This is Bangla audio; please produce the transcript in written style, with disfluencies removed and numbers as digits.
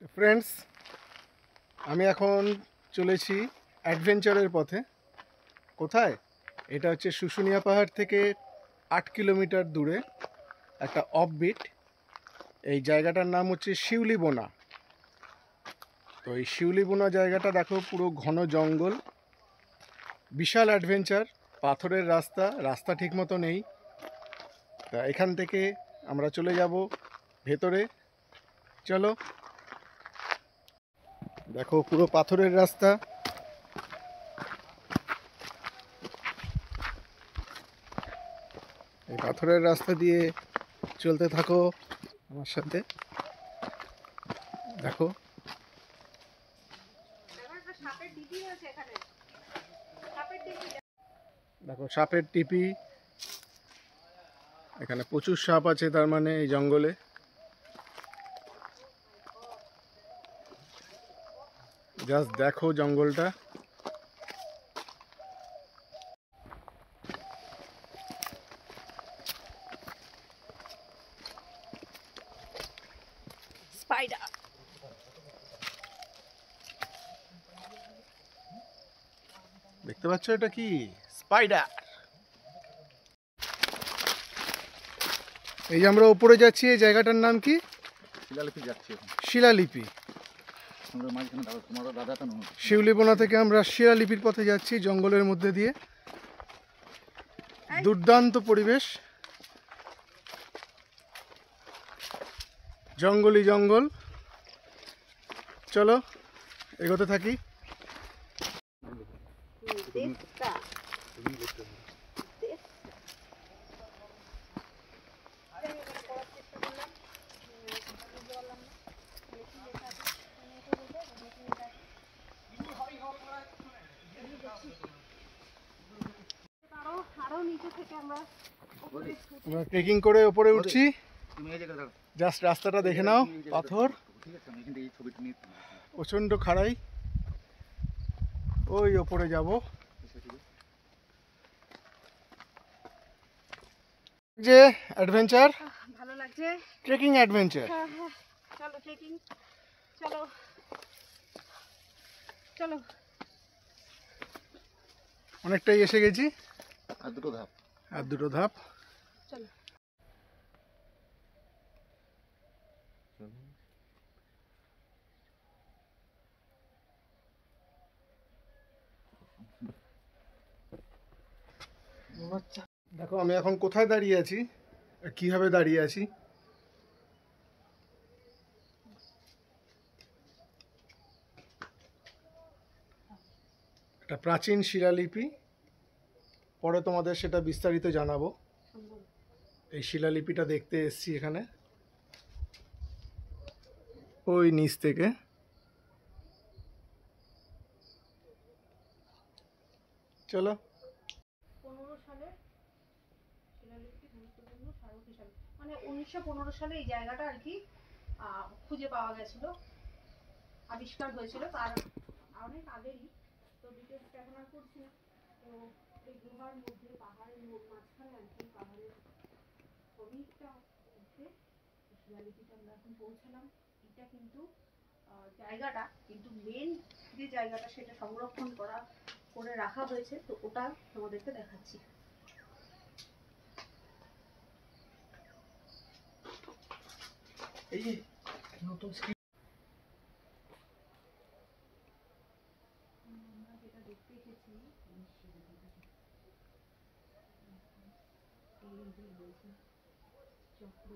ফ্রেন্ডস, আমি এখন চলেছি অ্যাডভেঞ্চারের পথে। কোথায়? এটা হচ্ছে শুশুনিয়া পাহাড় থেকে 8 কিলোমিটার দূরে একটা অফবিট। এই জায়গাটার নাম হচ্ছে শিউলিবোনা। তো এই শিউলিবোনা জায়গাটা দেখো, পুরো ঘন জঙ্গল, বিশাল অ্যাডভেঞ্চার, পাথরের রাস্তা ঠিক মতো নেই। তা এখান থেকে আমরা চলে যাব ভেতরে। চলো, দেখো পুরো পাথরের রাস্তা। এই পাথরের রাস্তা দিয়ে চলতে থাকো আমার সাথে। দেখো দেখো সাপের টিপি, এখানে প্রচুর সাপ আছে, তার মানে এই জঙ্গলে। জাস্ট দেখো জঙ্গলটা। স্পাইডার। দেখতে পাচ্ছ এটা কি? স্পাইডার। এই যে আমরা উপরে যাচ্ছি, এই জায়গাটার নাম কি? শিলালিপি যাচ্ছি এখন। শিলালিপি। আমরা মাঝখানে তোমার দাদা তো নয়। শিউলিবোনা থেকে আমরা শিলালিপির পথে যাচ্ছি, জঙ্গলের মধ্যে দিয়ে। দুর্দান্ত পরিবেশ, জঙ্গলই জঙ্গল। চলো এগোতে থাকি। আমরা ট্রেকিং করে ওপরে উঠছি। জাস্ট রাস্তাটা দেখে নাও, পাথর, প্রচণ্ড খাড়াই। ওই ওপরে যাব। যে অ্যাডভেঞ্চার, ভালো লাগছে। Trekking adventure. চলো ট্রেকিং, চলো চলো। অনেকটাই এসে গেছি, আর দুটো ধাপ। আর দুটো ধাপ। চলো। দেখো আমি এখন কোথায় দাঁড়িয়ে আছি, আর কিভাবে দাঁড়িয়ে আছি। একটা প্রাচীন শিলালিপি, পরে তোমাদের সেটা বিস্তারিত জানাবো। এই শিলালিপিটা দেখতে এসছি এখানে, ওই নিচ থেকে। চলো। 15 সালে শিলালিপিটি গুরুত্বপূর্ণ স্মারক হিসাবে, মানে 1915 সালে এই জায়গাটা আর কি খুঁজে পাওয়া গেছিল, আবিষ্কার হয়েছিল। তার অনেক আগেরই, তো ডিটেলসটা এখন আর করছি না। তো এই গুহার মধ্যে, পাহাড়ের মাঝখানে আর কি, পাহাড়ের অনেকটা মধ্যে শিলালিপিটা আমরা এখন পৌঁছালাম। এটা কিন্তু জায়গাটা কিন্তু মেন যে জায়গাটা, সেটা সংরক্ষণ করে রাখা হয়েছে। তো ওটা তোমাদেরকে দেখাচ্ছি। এই নতুন আমরা যেটা দেখতে এসেছি, এই যে বলছি চক্র,